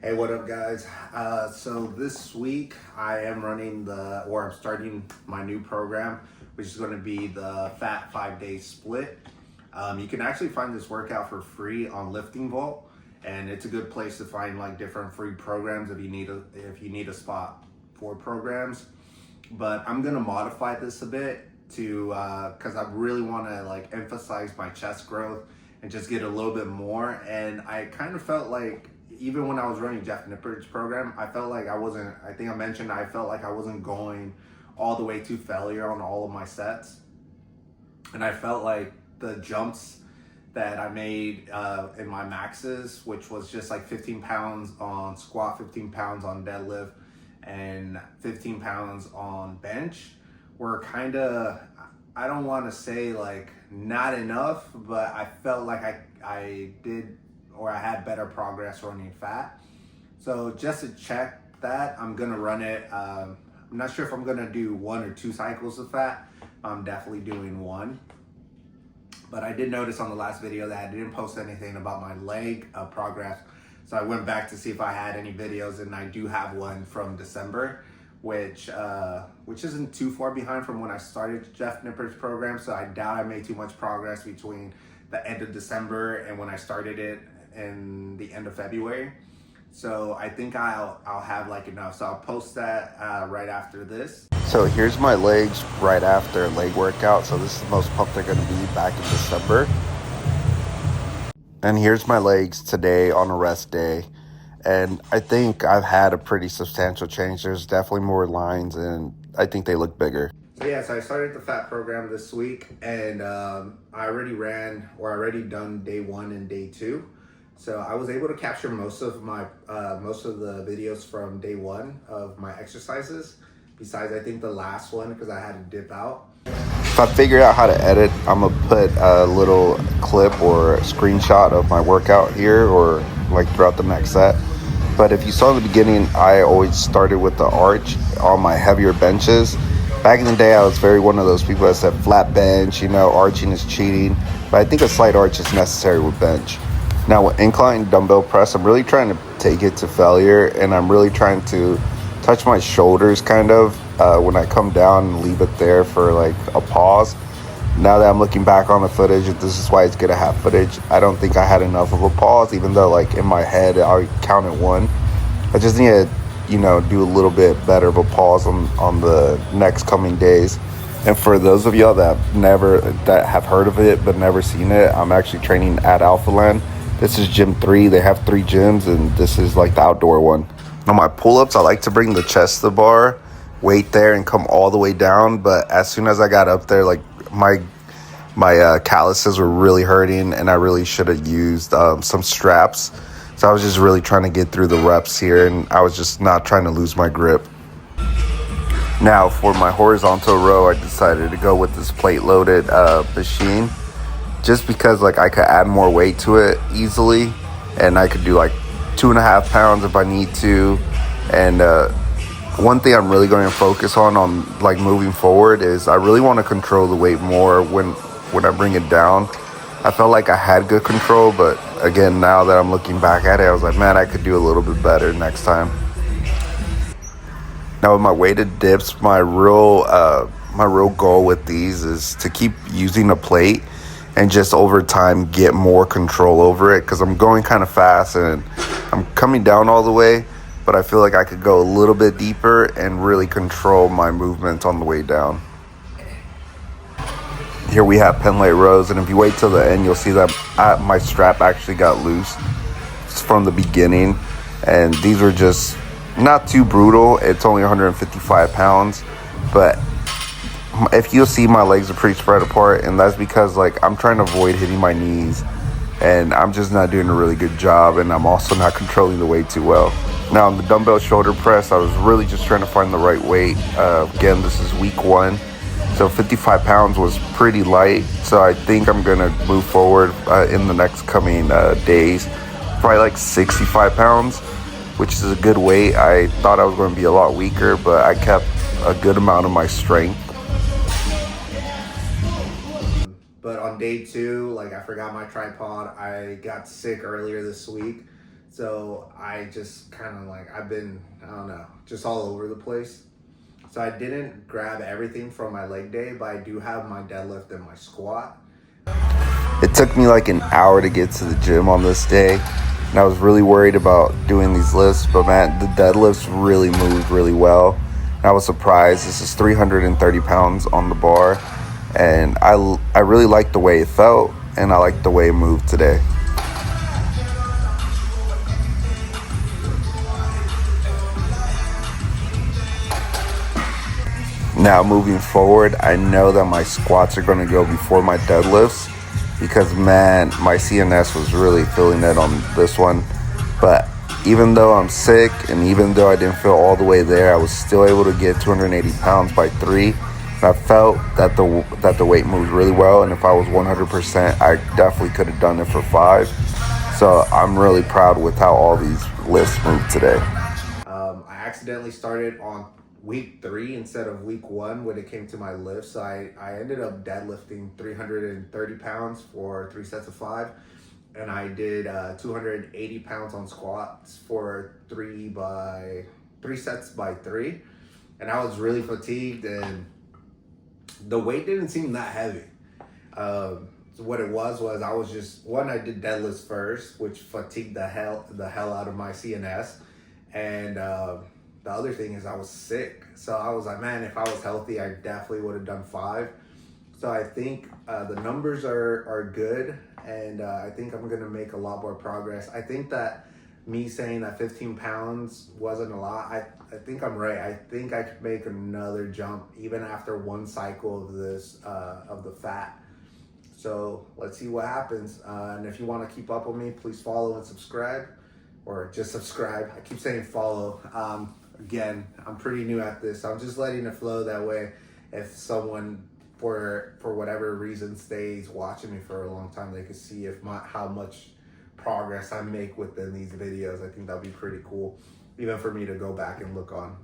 Hey, what up, guys? So this week I am I'm starting my new program, which is going to be the PHAT 5-day split. You can actually find this workout for free on Lifting Vault, and it's a good place to find like different free programs if you need a spot for programs. But I'm gonna modify this a bit to because I really want to like emphasize my chest growth and just get a little bit more. And I kind of felt like, even when I was running Jeff Nippard's program, I felt like I felt like I wasn't going all the way to failure on all of my sets. And I felt like the jumps that I made in my maxes, which was just like 15 pounds on squat, 15 pounds on deadlift, and 15 pounds on bench, were kind of, I don't want to say like not enough, but I felt like I did, or I had better progress running PHAT. So just to check that, I'm gonna run it. I'm not sure if I'm gonna do 1 or 2 cycles of PHAT. I'm definitely doing 1. But I did notice on the last video that I didn't post anything about my leg progress. So I went back to see if I had any videos, and I do have one from December, which isn't too far behind from when I started Jeff Nippard's program. So I doubt I made too much progress between the end of December and when I started it in the end of February. So I think I'll have like enough. So I'll post that right after this. So here's my legs right after a leg workout. So this is the most pumped they're going to be back in December. And here's my legs today on a rest day. And I think I've had a pretty substantial change. There's definitely more lines, and I think they look bigger. So I started the PHAT program this week, and I already done day 1 and day 2. So I was able to capture most of the videos from day 1 of my exercises, besides I think the last one, because I had to dip out. If I figure out how to edit, I'm gonna put a little clip or a screenshot of my workout here, or like throughout the next set. But if you saw in the beginning, I always started with the arch on my heavier benches. Back in the day, I was one of those people that said flat bench, arching is cheating. But I think a slight arch is necessary with bench. Now with incline dumbbell press, I'm really trying to take it to failure, and I'm really trying to touch my shoulders kind of when I come down and leave it there for like a pause. Now that I'm looking back on the footage, this is why it's good to have footage. I don't think I had enough of a pause, even though like in my head I counted 1. I just need to, do a little bit better of a pause on the next coming days. And for those of y'all that have heard of it but never seen it, I'm actually training at Alpha Land. This is gym 3. They have 3 gyms, and this is like the outdoor one. On my pull-ups, I like to bring the chest to the bar, weight there, and come all the way down. But as soon as I got up there, like my calluses were really hurting, and I really should have used some straps. So I was just really trying to get through the reps here, and I was just not trying to lose my grip. Now for my horizontal row, I decided to go with this plate-loaded machine, just because like I could add more weight to it easily, and I could do like 2.5 pounds if I need to. And one thing I'm really going to focus on like moving forward is I really want to control the weight more when I bring it down. I felt like I had good control, but again, now that I'm looking back at it, I was like, man, I could do a little bit better next time. Now with my weighted dips, my real goal with these is to keep using a plate and just over time get more control over it, because I'm going kind of fast and I'm coming down all the way, but I feel like I could go a little bit deeper and really control my movement on the way down. Here we have Pendley Rows, and if you wait till the end, you'll see that my strap actually got loose from the beginning, and these were just not too brutal. It's only 155 pounds, but if you'll see, my legs are pretty spread apart, and that's because like I'm trying to avoid hitting my knees, and I'm just not doing a really good job, and I'm also not controlling the weight too well. Now on the dumbbell shoulder press, I was really just trying to find the right weight. Again, this is week 1, so 55 pounds was pretty light, so I think I'm gonna move forward in the next coming days, probably like 65 pounds, which is a good weight. I thought I was going to be a lot weaker, but I kept a good amount of my strength. But on day 2, like I forgot my tripod. I got sick earlier this week, So I just kind of like, I've been, I don't know, just all over the place. So I didn't grab everything from my leg day, but I do have my deadlift and my squat. It took me like an hour to get to the gym on this day, and I was really worried about doing these lifts, but man, the deadlifts really moved really well. And I was surprised. This is 330 pounds on the bar, and I really liked the way it felt, and I liked the way it moved today. Now moving forward, I know that my squats are going to go before my deadlifts because, man, my CNS was really feeling it on this one. But even though I'm sick and even though I didn't feel all the way there, I was still able to get 280 pounds by 3. And I felt that the weight moved really well. And if I was 100%, I definitely could have done it for 5. So I'm really proud with how all these lifts moved today. I accidentally started on week 3 instead of week 1 when it came to my lifts. So I ended up deadlifting 330 pounds for 3 sets of 5. And I did 280 pounds on squats for 3 sets by 3. And I was really fatigued and the weight didn't seem that heavy. So what it was I was just, I did deadlifts first, which fatigued the hell out of my CNS. And the other thing is I was sick. So I was like, man, if I was healthy, I definitely would have done 5. So I think the numbers are good. And I think I'm going to make a lot more progress. I think that me saying that 15 pounds wasn't a lot, I think I'm right. I think I could make another jump even after 1 cycle of this, of the FAT. So let's see what happens. And if you want to keep up with me, please follow and subscribe, or just subscribe. I keep saying follow. Again, I'm pretty new at this. So I'm just letting it flow that way. If someone, for whatever reason, stays watching me for a long time, they can see how much progress I make within these videos. I think that'd be pretty cool, even for me to go back and look on.